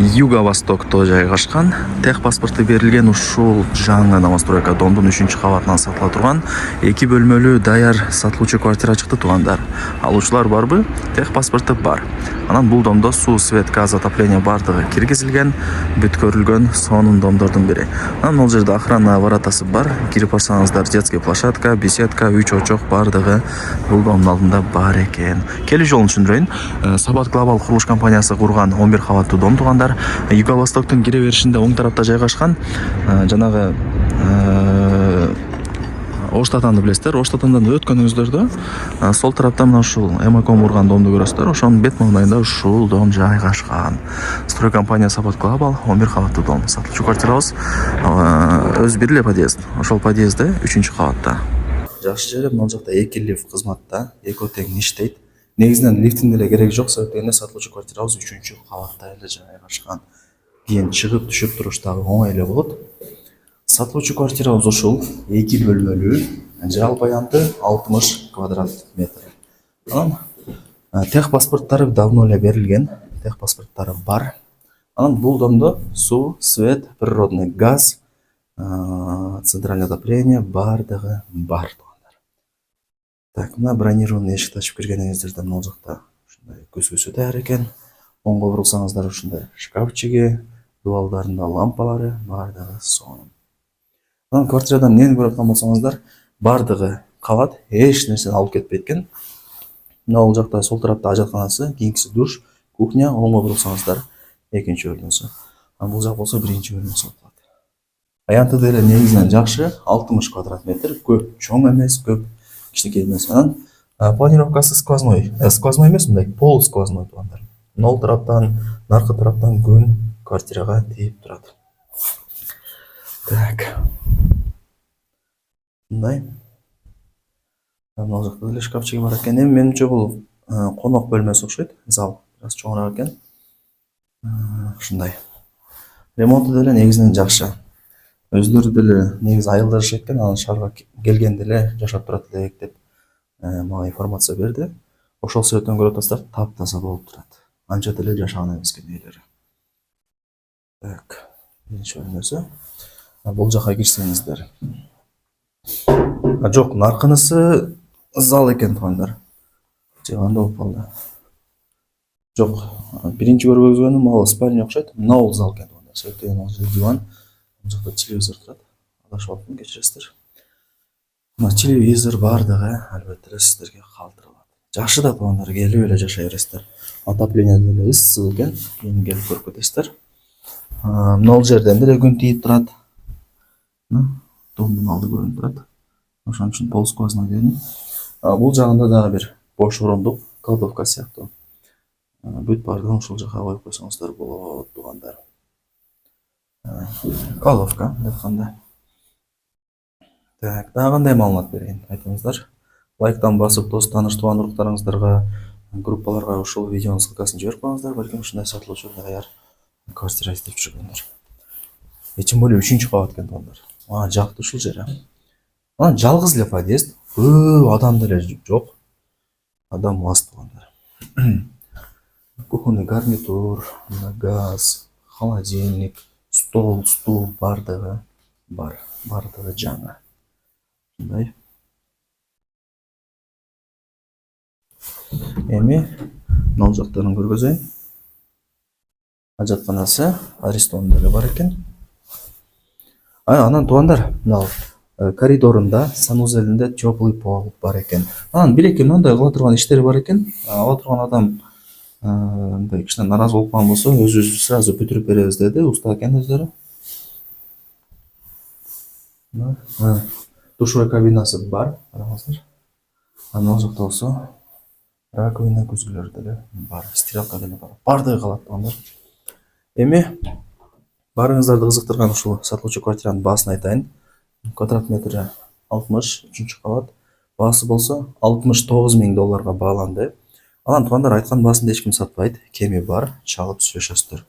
Юго-Востокто жайгашкан, тех паспорты берилген ушул жаңы новостройка домдун 3 кабатынан сатыла турган 2 бөлмөлүү даяр сатылуучу квартира чыкты туугандар. Алуучулар барбы? Тех паспорты бар. Анан бул домдо суу, свет, газ, отопление бардыгы киргизилген, бүткөрүлгөн сонун домдордун бири. Анан ал жерде охрана воротасы бар. Кирип барсаңыздар, детский площадка, беседка, 3 очок бардыгы бул домдун алдында бар экен. Келүү жолун түшүндүрөйүн. Сабат Глобал курулуш компаниясы курган 11 кабаттуу дом туугандар. Юго-Востоктун кире беришинде оң тарапта жайгашкан. Жанагы Оштатанды билесиздер. Оштатандан өткөнүңүздөрдө сол тарапта мына ушул Эмаком урган домду көрөсүздөр. Ошонун бет маңдайында ушул дом жайгашкан. Строй компания Сабат Глобал 11 кабаттуу дом. Сатылуучу квартирабыз өз бир эле подъезд. Ошол подъездде 3 кабатта. Жакшы жери мына жакта 2 лифт кызматта, экөө тең иштейт. Негизинен лифтин деле кереги жок, себептен сатылуучу квартирабыз 3 кабатта эле жайгашкан. Кийин чыгып түшүп туруш дагы оңой эле болот. Сатылуучу квартирабыз ушул 2 бөлмөлүү, жалпы аянты 60 квадрат метр. Анан тех паспорттары давно эле берилген, тех паспорттары бар. Анан бул домдо суу, свет, природный газ, центральное отопление бардыгы бар. Так, мына бронированный эшикти ачып киргениңиздерде мына жакта ушундай көзгөсү даяр экен. Оңго бурулсаңыздар ушундай шкафчиги, дуалдарында лампалары бардыгы сонун. Анан квартирадан эмнени көрүп аткан болсоңуздар, бардыгы кабат, эч нерсени алып кетпейт экен. Мына ал жакта сол тарапта ажатканасы, кийинкиси душ, кухня, оңго бурулсаңыздар экинчи бөлмөсү. Анан бул жак болсо биринчи бөлмөсү болот. Аянты деле негизинен жакшы, 60 квадрат метр, көп чоң эмес, көп кичинекей эмес. Анан планировкасы сквозной. Сквозной эмес, мындай пол сквозной туугандар. Нол тараптан, наркы тараптан күн квартирага тийип турат. Так. Мындай. Мына жакта деле шкафчиги бар экен. Эми менимче бул конок бөлмөсү окшойт. Зал biraz чоңураак экен. Ушундай. Ремонту деле негизинен жакшы. Өздөрү деле негизи айылдашып экен, анан шаарга келгенде эле жашап турат элек деп мага информация берди. Ошол себептен көрүп атасыздар, таптаза болуп турат. Анча деле жашаган эмес экен ээлери. Так, биринчи бөлмөсү. Бул жака кирсеңиздер. Жок, наркынысы зал экен туугандар. Жаганда болуп калды. Жок, биринчи көргөзгөнүм ал спальня окшойт. Мына ол зал экен туугандар. Себептен ал жер диван. Бұл жақта телевизор тұрады. Адашып алыппын, кешіресіздер. Мына телевизор бардығы, әлбетте сіздерге қалдырылады. Жакшы да туугандар, келип эле жашай бересиздер. Отопление деле ыссы экен, кийин келип көрүп кетесиздер. Мына ол жерден деле күн тийип турат. Домдун алды көрүнүп турат. Ошон үчүн пол сквозной дедим. Бул жагында дагы бир бош орондук, кладовка сыяктуу. Бүт бардыгын ушул жака коюп койсоңуздар болот туугандар. Кладовка деп кандай. Так, дагы кандай маалымат берейин, айтыңыздар. Лайктан басып, дос, тааныш, тууган уруктарыңыздарга, группаларга ушул видеонун ссылкасын жиберип коюңуздар, балким ушундай сатылуучу даяр квартира издеп жүргөндөр. Тем более 3 кабат экен туугандар. Жакты ушул жер. Анан жалгыз эле подъезд, көп адам деле жок. Адам аз туугандар. Кухонный гарнитур, газ, холодильник, стол, стул бардыгы бар. Бардыгы жаңы. Мындай. Эми мына жактарын көргөзөйүн. Ажатканасы, аристон деле бар экен. Анан туугандар, мына коридорунда, санузелинде теплый пол бар экен. Анан билекке мындай кыла турган иштери бар экен. Ала турган адам мындай кичине наразы болуп калган болсо, өзүбүз сразу бүтүрүп беребиз деди, уста экен өздөрү. Душевой кабинасы бар, караңыздар. Мына жакта болсо раковина, көзгүлөр деле бар, стиралка деле бар. Бардыгы калат туугандар. Эми барыңыздарды кызыктырган ушул сатылуучу квартиранын баасын айтайын. Квадрат метри 60, 3 кабат. Баасы болсо $69.000 бааланды. Анан туугандар айткан баасын эч ким сатпайт, кеми бар, чалып сүйлөшөсүздөр.